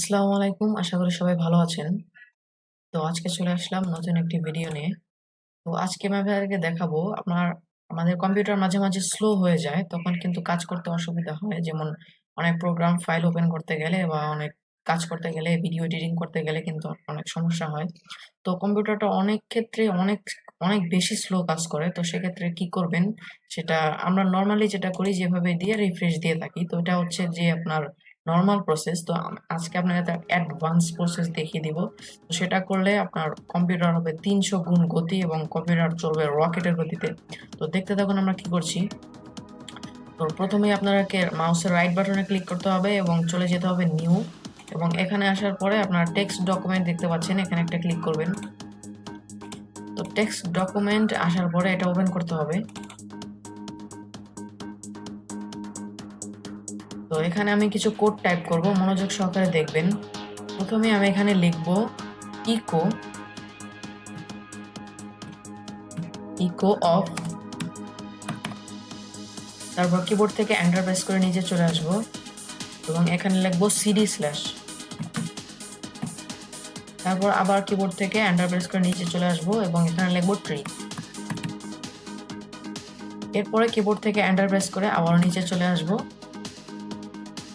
আসসালামু আলাইকুম। আশা করি সবাই ভালো আছেন। তো আজকে চলে আসলাম নতুন একটি ভিডিও নিয়ে। তো আজকে আমি আপনাদেরকে দেখাবো আমাদের কম্পিউটার মাঝে, মাঝে স্লো হয়ে যায়। তখন কিন্তু কাজ করতে অসুবিধা হয়। যেমন অনেক প্রোগ্রাম ফাইল ওপেন করতে গেলে বা অনেক কাজ করতে গেলে, ভিডিও এডিটিং করতে গেলে কিন্তু অনেক সমস্যা হয়। তো কম্পিউটারটা অনেক ক্ষেত্রে অনেক বেশি স্লো কাজ করে। তো সেক্ষেত্রে কি করবেন? সেটা আমরা নরমালি যেটা করি যেভাবে দিয়ে রিফ্রেশ দিয়ে থাকি। তো এটা হচ্ছে যে আপনার নরমাল প্রসেস। তো আজকে আপনাকে একটা অ্যাডভান্স প্রসেস দেখিয়ে দিব। তো সেটা করলে আপনার কম্পিউটার হবে ৩০০ গুণ গতি এবং কম্পিউটার চলবে রকেটের গতিতে। তো দেখতে থাকুন আমরা কি করছি। তো প্রথমেই আপনাকে মাউসের রাইট বাটনে ক্লিক করতে হবে এবং চলে যেতে হবে নিউ, এবং এখানে আসার পরে আপনার টেক্সট ডকুমেন্ট দেখতে পাচ্ছেন, এখানে একটা ক্লিক করবেন। তো টেক্সট ডকুমেন্ট আসার পরে এটা ওপেন করতে হবে। তো এখানে আমি কিছু কোড টাইপ করব, মনোযোগ সহকারে দেখবেন। প্রথমে আমি এখানে লিখব ইকো ইকো অফ, তারপর কিবোর্ড থেকে এন্টার প্রেস করে নিচে চলে আসব এবং এখানে লিখব সিডি স্ল্যাশ, তারপর আবার কিবোর্ড থেকে এন্টার প্রেস করে নিচে চলে আসব এবং এখানে লিখব ট্রি। এরপরে কিবোর্ড থেকে এন্টার প্রেস করে আবার নিচে চলে আসব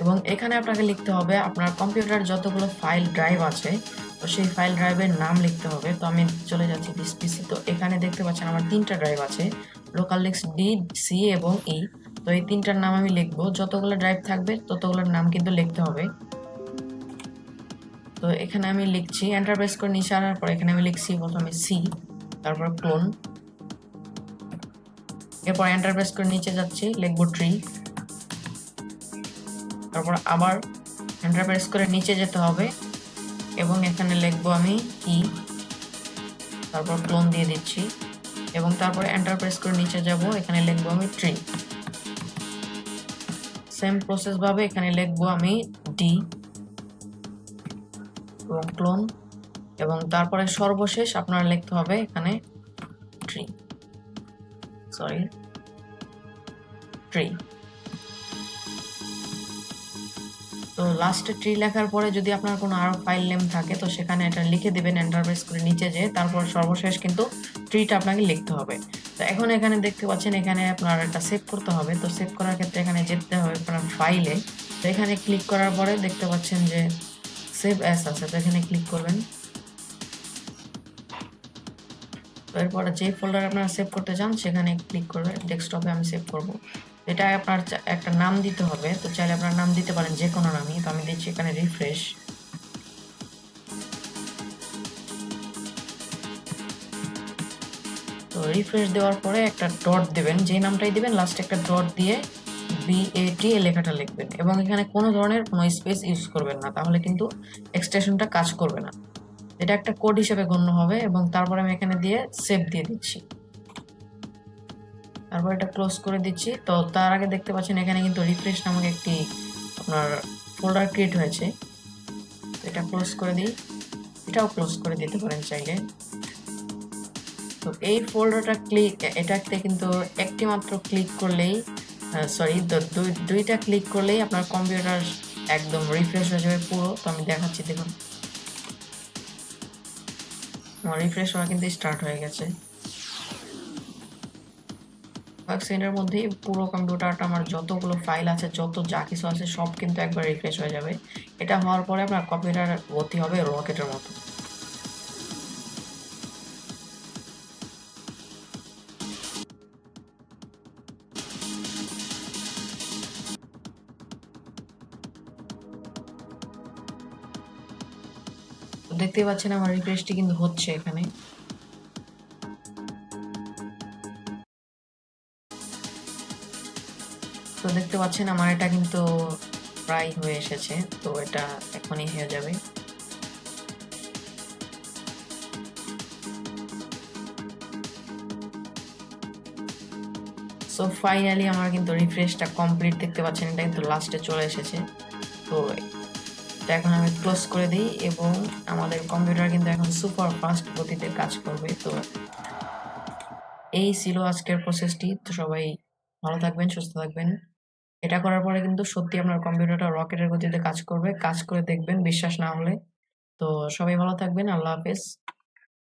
এবং এখানে আপনাকে লিখতে হবে আপনার কম্পিউটার যতগুলো ফাইল ড্রাইভ আছে, তো সেই ফাইল ড্রাইভের নাম লিখতে হবে। তো আমি চলে যাচ্ছি দিস পিসি। তো এখানে দেখতে পাচ্ছেন আমার 3টা ড্রাইভ আছে, লোকাল ডিস্ক ডি, সি এবং ই। তো এই 3টার নাম আমি লিখবো, যতগুলো ড্রাইভ থাকবে ততগুলোর নাম কিন্তু লিখতে হবে। তো এখানে আমি লিখছি, এন্টার প্রেস করে নিচে আনার পর এখানে আমি লিখছি প্রথমে সি, তারপর ক্লোন, এরপর এন্টার প্রেস করে নিচে যাচ্ছি, লিখবো ট্রি, তারপর আবার এন্টার প্রেস করে নিচে যেতে হবে এবং এখানে লিখবো আমি ই, তারপর ক্লোন দিয়ে দিচ্ছি এবং তারপরে এন্টার প্রেস করে নিচে যাব, এখানে লিখবো আমি ট্রি। সেম প্রসেস ভাবে এখানে লিখবো আমি ডি এবং ক্লোন, এবং তারপরে সর্বশেষ আপনার লিখতে হবে এখানে ট্রি, সরি ট্রি। তো লাস্টে ট্রি লেখার পরে যদি আপনার কোনো আরো ফাইল নেম থাকে তো সেখানে এটা লিখে দিবেন এন্টার প্রেস করে নিচে যেয়ে, তারপর সর্বশেষ কিন্তু ট্রিটা আপনাকে লিখতে হবে। তো এখন এখানে দেখতে পাচ্ছেন এখানে আপনার একটা সেভ করতে হবে। তো সেভ করার ক্ষেত্রে এখানে যেতে হবে আপনার ফাইলে। তো এখানে ক্লিক করার পরে দেখতে পাচ্ছেন যে সেভ অ্যাস আছে, তো এখানে ক্লিক করবেন। তো এরপরে যে ফোল্ডারে আপনারা সেভ করতে চান সেখানে ক্লিক করবে, ডেস্কটপে আমি সেভ করব। এটা আপনার একটা নাম দিতে হবে। তো চাইলে আপনার নাম দিতে পারেন যে কোনো নামই। তো আমি দিচ্ছি এখানে রিফ্রেশ। তো রিফ্রেশ দেওয়ার পরে একটা ডট দেবেন, যে নামটাই দিবেন লাস্টে একটা ডট দিয়ে বিএটি এ লেখাটা লিখবেন এবং এখানে কোনো ধরনের কোনো স্পেস ইউজ করবেন না, তাহলে কিন্তু এক্সটেনশনটা কাজ করবে না। এটা একটা কোড হিসেবে গণ্য হবে এবং তারপরে আমি এখানে দিয়ে সেভ দিয়ে দিচ্ছি, তারপর এটা ক্লোজ করে দিচ্ছি। তো তার আগে দেখতে পাচ্ছেন এখানে কিন্তু রিফ্রেশ নামক একটি আপনার ফোল্ডার ক্রিয়েট হয়েছে। এটা ক্লোজ করে দিই, এটাও ক্লোজ করে দিতে পারেন চাইলে। তো এই ফোল্ডারটা এটাতে কিন্তু একটি মাত্র ক্লিক করলেই, সরি, দুইটা ক্লিক করলেই আপনার কম্পিউটার একদম রিফ্রেশ হয়ে যাবে পুরো। তো আমি দেখাচ্ছি, দেখুন আমার রিফ্রেশ হওয়া কিন্তু স্টার্ট হয়ে গেছে। কয়েক সেকেন্ডের মধ্যেই পুরো কম্পিউটারটা আমার যতগুলো ফাইল আছে, যত যা কিছু আছে সব কিন্তু একবার রিফ্রেশ হয়ে যাবে। এটা হওয়ার পরে আপনার কম্পিউটার গতি হবে রকেটের মতো। তো দেখতে পাচ্ছেন আমার রিফ্রেশটি কিন্তু হচ্ছে এখানে। তো দেখতে পাচ্ছেন আমার এটা কিন্তু প্রায় হয়ে এসেছে। তো এটা এখনই হয়ে যাবে। সো ফাইনালি আমার কিন্তু রিফ্রেশটা কমপ্লিট, দেখতে পাচ্ছেন এটা কিন্তু লাস্টে চলে এসেছে। তো এটা এখন আমি ক্লোজ করে দিই এবং আমাদের কম্পিউটার কিন্তু এখন সুপার ফাস্ট গতিতে কাজ করবে। তো এই ছিল আজকের প্রসেসটি। তো সবাই ভালো থাকবেন, সুস্থ থাকবেন। এটা করার পরে কিন্তু সত্যি আপনার কম্পিউটারটা রকেটের গতিতে কাজ করবে। কাজ করে দেখবেন বিশ্বাস না হলে। তো সবাই ভালো থাকবেন। আল্লাহ হাফেজ।